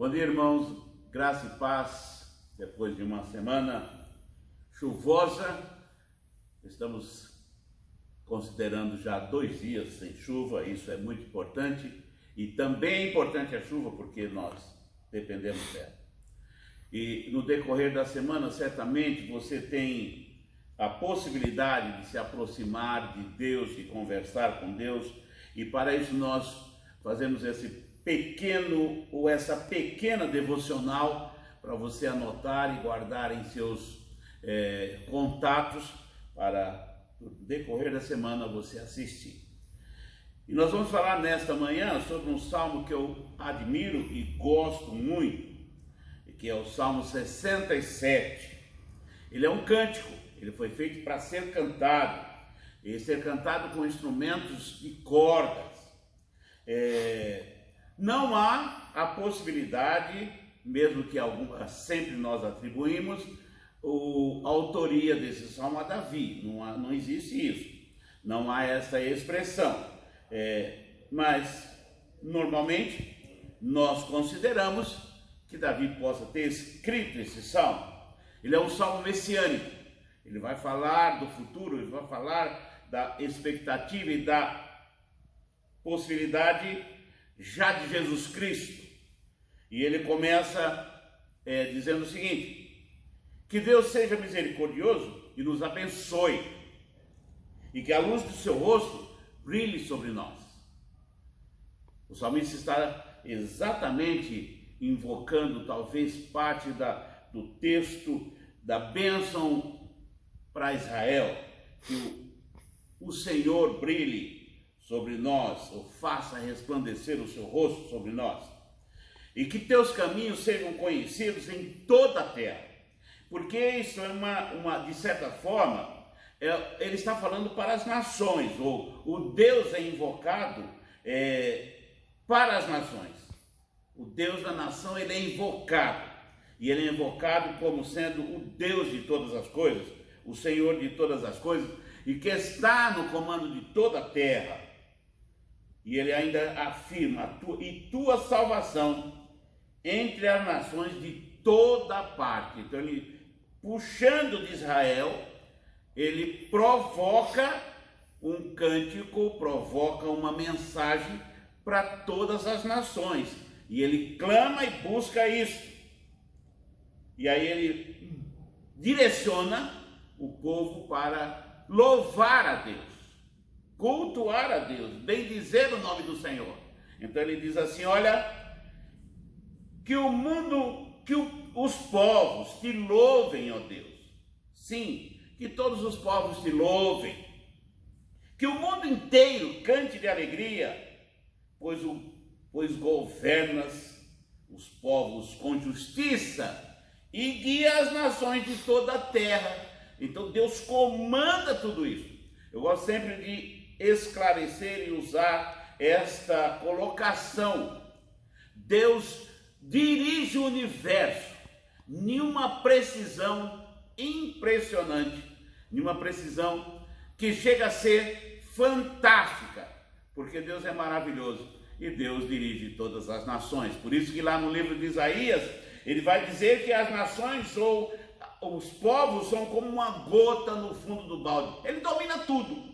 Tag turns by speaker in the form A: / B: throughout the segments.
A: Bom dia, irmãos, graça e paz. Depois de uma semana chuvosa, estamos considerando já 2 dias sem chuva. Isso é muito importante, e também é importante a chuva porque nós dependemos dela. E no decorrer da semana, certamente você tem a possibilidade de se aproximar de Deus, de conversar com Deus, e para isso nós fazemos essa pequena devocional para você anotar e guardar em seus contatos para no decorrer da semana você assistir. E nós vamos falar nesta manhã sobre um salmo que eu admiro e gosto muito, que é o Salmo 67. Ele é um cântico, ele foi feito para ser cantado, e ser cantado com instrumentos de cordas. Não há a possibilidade, mesmo que sempre nós atribuímos a autoria desse salmo a Davi. Não existe isso, não há essa expressão. Mas normalmente nós consideramos que Davi possa ter escrito esse salmo. Ele é um salmo messiânico, ele vai falar do futuro, ele vai falar da expectativa e da possibilidade já de Jesus Cristo. E ele começa dizendo o seguinte: que Deus seja misericordioso e nos abençoe, e que a luz do seu rosto brilhe sobre nós. O salmista está exatamente invocando talvez parte do texto da bênção para Israel, que o Senhor brilhe sobre nós, ou faça resplandecer o seu rosto sobre nós, e que teus caminhos sejam conhecidos em toda a terra. Porque isso é de certa forma, ele está falando para as nações, ou o Deus é invocado para as nações. O Deus da nação, ele é invocado, e ele é invocado como sendo o Deus de todas as coisas, o Senhor de todas as coisas, e que está no comando de toda a terra. E ele ainda afirma: e tua salvação entre as nações de toda parte. Então ele, puxando de Israel, ele provoca um cântico, provoca uma mensagem para todas as nações. E ele clama e busca isso. E aí ele direciona o povo para louvar a Deus, cultuar a Deus, bendizer o nome do Senhor. Então ele diz assim: olha, que o mundo, os povos te louvem, ó Deus. Sim, que todos os povos te louvem. Que o mundo inteiro cante de alegria, pois governas os povos com justiça e guia as nações de toda a terra. Então Deus comanda tudo isso. Eu gosto sempre de esclarecer e usar esta colocação. Deus dirige o universo em uma precisão impressionante, em uma precisão que chega a ser fantástica, porque Deus é maravilhoso e Deus dirige todas as nações. Por isso que lá no livro de Isaías, ele vai dizer que as nações ou os povos são como uma gota no fundo do balde. Ele domina tudo.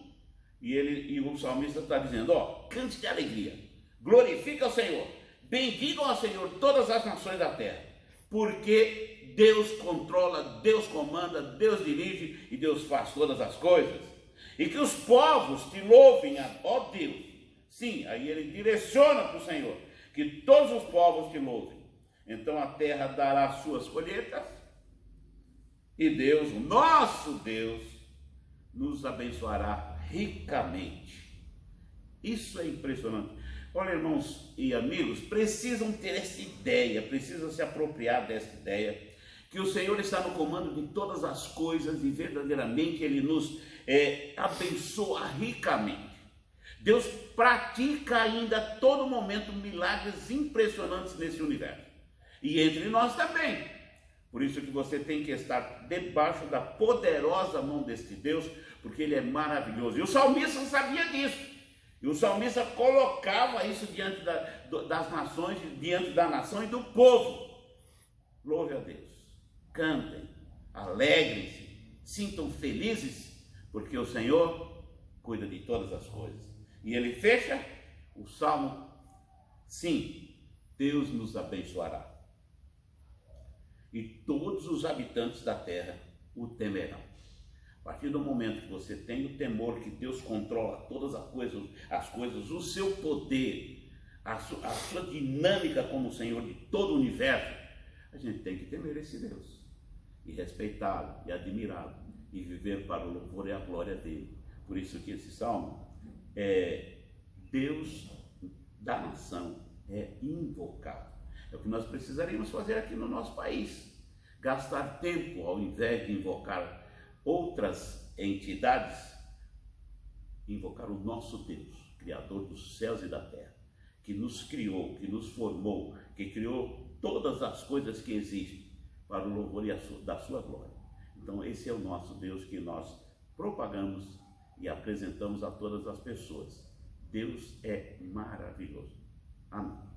A: E o salmista está dizendo: cante de alegria, glorifica ao Senhor, bendigam ao Senhor todas as nações da terra, porque Deus controla, Deus comanda, Deus dirige e Deus faz todas as coisas. E que os povos te louvem, ó Deus. Sim, aí ele direciona para o Senhor, que todos os povos te louvem. Então a terra dará suas colheitas, e Deus, o nosso Deus, nos abençoará ricamente. Isso é impressionante. Olha, irmãos e amigos, precisam ter essa ideia, precisam se apropriar dessa ideia, que o Senhor está no comando de todas as coisas e verdadeiramente Ele nos abençoa ricamente. Deus pratica ainda a todo momento milagres impressionantes nesse universo, e entre nós também. Por isso que você tem que estar debaixo da poderosa mão deste Deus, porque Ele é maravilhoso. E o salmista sabia disso. E o salmista colocava isso diante das nações, diante da nação e do povo. Louve a Deus, cantem, alegrem-se, sintam felizes, porque o Senhor cuida de todas as coisas. E ele fecha o salmo: sim, Deus nos abençoará, e todos os habitantes da terra o temerão. A partir do momento que você tem o temor que Deus controla todas as coisas, o seu poder, a sua dinâmica como Senhor de todo o universo, a gente tem que temer esse Deus, e respeitá-lo, e admirá-lo, e viver para o louvor e a glória dele. Por isso que esse salmo é Deus da nação, é invocado. É o que nós precisaríamos fazer aqui no nosso país. Gastar tempo, ao invés de invocar outras entidades, invocar o nosso Deus, Criador dos céus e da terra, que nos criou, que nos formou, que criou todas as coisas que existem para o louvor da sua glória. Então esse é o nosso Deus que nós propagamos e apresentamos a todas as pessoas. Deus é maravilhoso. Amém.